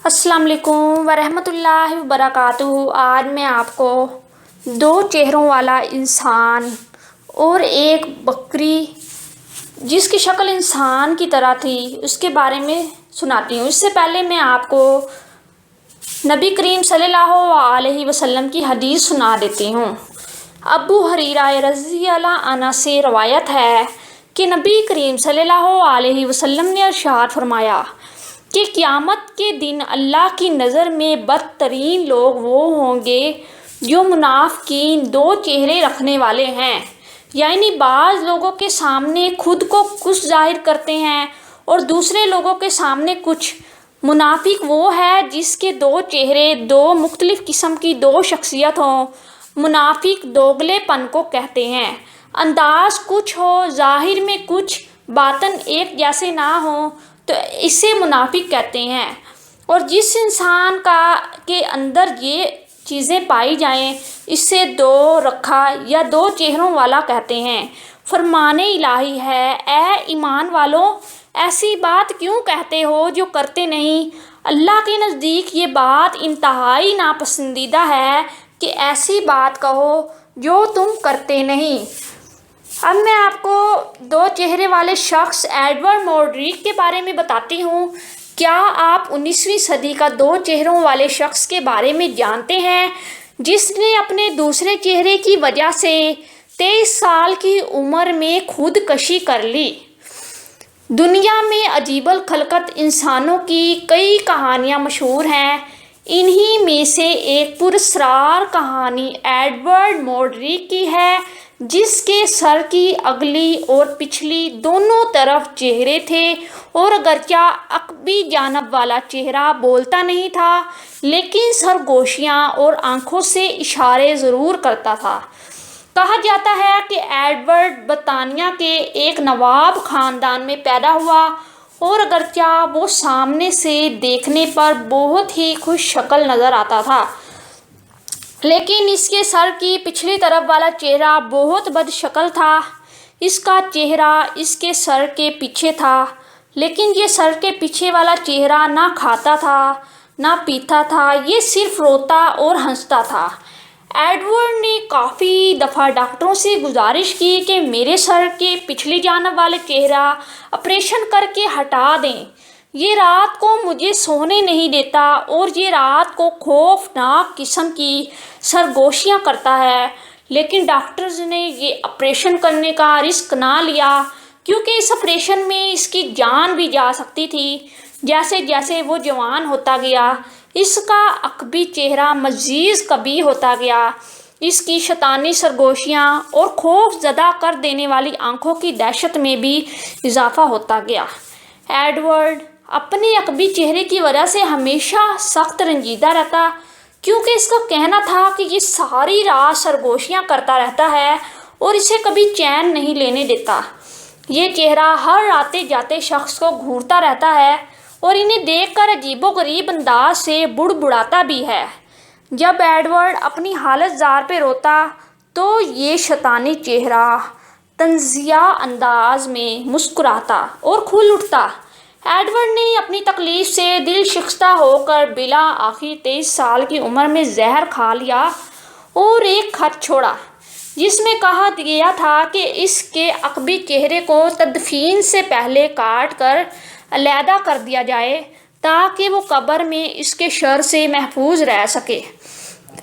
अस्सलाम वालेकुम वरहमतुल्लाहि वबरकातुहू। आज मैं आपको दो चेहरों वाला इंसान और एक बकरी जिसकी शक्ल इंसान की तरह थी उसके बारे में सुनाती हूँ। इससे पहले मैं आपको नबी करीम सल्लल्लाहु अलैहि वसल्लम की हदीस सुना देती हूँ। अबू हुरैरा रज़ी अल्लाह अन्हु से रवायत है कि नबी करीम सल्लल्लाहु अलैहि वसल्लम ने इरशाद फरमाया कि क़यामत के दिन अल्लाह की नज़र में बदतरीन लोग वो होंगे जो मुनाफिकीन दो चेहरे रखने वाले हैं, यानी बाज़ लोगों के सामने खुद को कुछ जाहिर करते हैं और दूसरे लोगों के सामने कुछ। मुनाफिक वो है जिसके दो चेहरे, दो मुख्तलिफ किस्म की दो शख्सियत हों। मुनाफिक दोगलेपन को कहते हैं। अंदाज कुछ हो, ज़ाहिर में कुछ, बातन एक जैसे ना हो तो इसे मुनाफिक कहते हैं। और जिस इंसान के अंदर ये चीज़ें पाई जाएं इससे दो रखा या दो चेहरों वाला कहते हैं। फरमाने इलाही है, ए ईमान वालों, ऐसी बात क्यों कहते हो जो करते नहीं। अल्लाह के नज़दीक ये बात इंतहाई नापसंदीदा है कि ऐसी बात कहो जो तुम करते नहीं। अब मैं आपको दो चेहरे वाले शख्स एडवर्ड मोडरिक के बारे में बताती हूँ। क्या आप 19वीं सदी का दो चेहरों वाले शख्स के बारे में जानते हैं जिसने अपने दूसरे चेहरे की वजह से 23 साल की उम्र में खुदकशी कर ली। दुनिया में अजीबल खलकत इंसानों की कई कहानियाँ मशहूर हैं। इन्हीं में से एक पुरस्कार कहानी एडवर्ड मोडरिक की है जिसके सर की अगली और पिछली दोनों तरफ चेहरे थे और अगरचे अकबी जानब वाला चेहरा बोलता नहीं था लेकिन सरगोशियाँ और आँखों से इशारे ज़रूर करता था। कहा जाता है कि एडवर्ड बरतानिया के एक नवाब ख़ानदान में पैदा हुआ और अगरचे वो सामने से देखने पर बहुत ही खुश शक्ल नज़र आता था लेकिन इसके सर की पिछली तरफ वाला चेहरा बहुत बदशक्ल था। इसका चेहरा इसके सर के पीछे था लेकिन ये सर के पीछे वाला चेहरा ना खाता था ना पीता था, ये सिर्फ रोता और हंसता था। एडवर्ड ने काफ़ी दफ़ा डॉक्टरों से गुजारिश की कि मेरे सर के पिछली जानब वाले चेहरा ऑपरेशन करके हटा दें। ये रात को मुझे सोने नहीं देता और ये रात को खौफनाक किस्म की सरगोशियाँ करता है। लेकिन डॉक्टर्स ने ये ऑपरेशन करने का रिस्क ना लिया क्योंकि इस ऑपरेशन में इसकी जान भी जा सकती थी। जैसे जैसे वो जवान होता गया इसका अकबी चेहरा मज़ीद कभी होता गया। इसकी शैतानी सरगोशियाँ और खौफ ज़दा कर देने वाली आँखों की दहशत में भी इजाफा होता गया। एडवर्ड अपने अकबी चेहरे की वजह से हमेशा सख्त रंजीदा रहता क्योंकि इसका कहना था कि ये सारी रात सरगोशियाँ करता रहता है और इसे कभी चैन नहीं लेने देता। ये चेहरा हर आते जाते शख्स को घूरता रहता है और इन्हें देखकर अजीबोगरीब अंदाज से बुड़बुड़ाता भी है। जब एडवर्ड अपनी हालत ज़ार पे रोता तो ये शैतानी चेहरा तंज़िया अंदाज में मुस्कुराता और खुल उठता। एडवर्ड ने अपनी तकलीफ़ से दिल शिकस्ता होकर बिला आखिर 23 साल की उम्र में जहर खा लिया और एक खत छोड़ा जिसमें कहा गया था कि इसके अकबी चेहरे को तदफीन से पहले काट कर अलहदा कर दिया जाए ताकि वो कब्र में इसके शर से महफूज रह सके।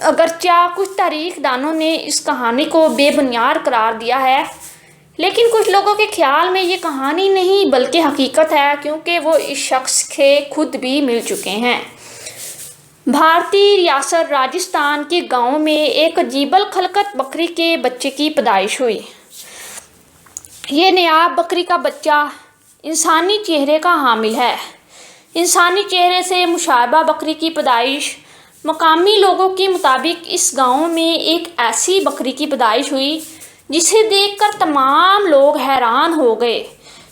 अगरचे कुछ तारीख दानों ने इस कहानी को बेबुनियाद करार दिया है लेकिन कुछ लोगों के ख्याल में ये कहानी नहीं बल्कि हकीकत है क्योंकि वो इस शख्स के खुद भी मिल चुके हैं। भारतीय रियासत राजस्थान के गांव में एक अजीबल खलकत बकरी के बच्चे की पैदाइश हुई। ये नायाब बकरी का बच्चा इंसानी चेहरे का हामिल है। इंसानी चेहरे से मुशाबा बकरी की पैदाइश। मकामी लोगों के मुताबिक इस गांव में एक ऐसी बकरी की पैदाइश हुई जिसे देखकर तमाम लोग हैरान हो गए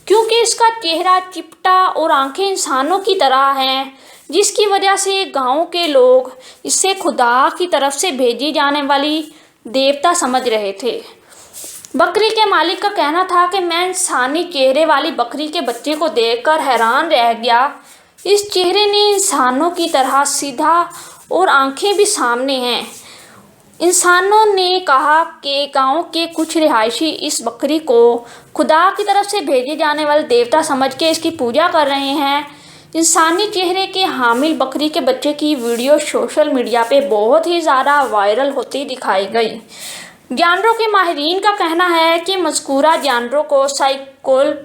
क्योंकि इसका चेहरा चिपटा और आंखें इंसानों की तरह हैं जिसकी वजह से गांव के लोग इसे खुदा की तरफ से भेजी जाने वाली देवता समझ रहे थे। बकरी के मालिक का कहना था कि मैं इंसानी चेहरे वाली बकरी के बच्चे को देखकर हैरान रह गया। اس چہرے نے انسانوں کی طرح سیدھا اور آنکھیں بھی سامنے ہیں۔ انسانوں نے کہا کہ گاؤں کے کچھ رہائشی اس بکری کو خدا کی طرف سے بھیجے جانے والے دیوتا سمجھ کے اس کی پوجا کر رہے ہیں۔ انسانی چہرے کے حامل بکری کے بچے کی ویڈیو سوشل میڈیا پہ بہت ہی زیادہ وائرل ہوتی دکھائی گئی۔ جانوروں کے ماہرین کا کہنا ہے کہ مذکورہ جانوروں کو سائیکوپیا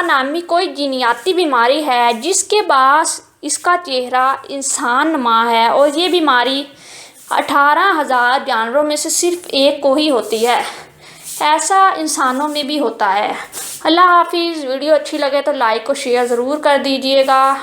نامی کوئی جینیاتی بیماری ہے جس کے باعث اس کا چہرہ انسان نما ہے، اور یہ بیماری 18,000 جانوروں میں سے صرف ایک کو ہی ہوتی ہے۔ ایسا انسانوں میں بھی ہوتا ہے۔ اللہ حافظ۔ ویڈیو اچھی لگے تو لائک اور شیئر ضرور کر دیجیے گا۔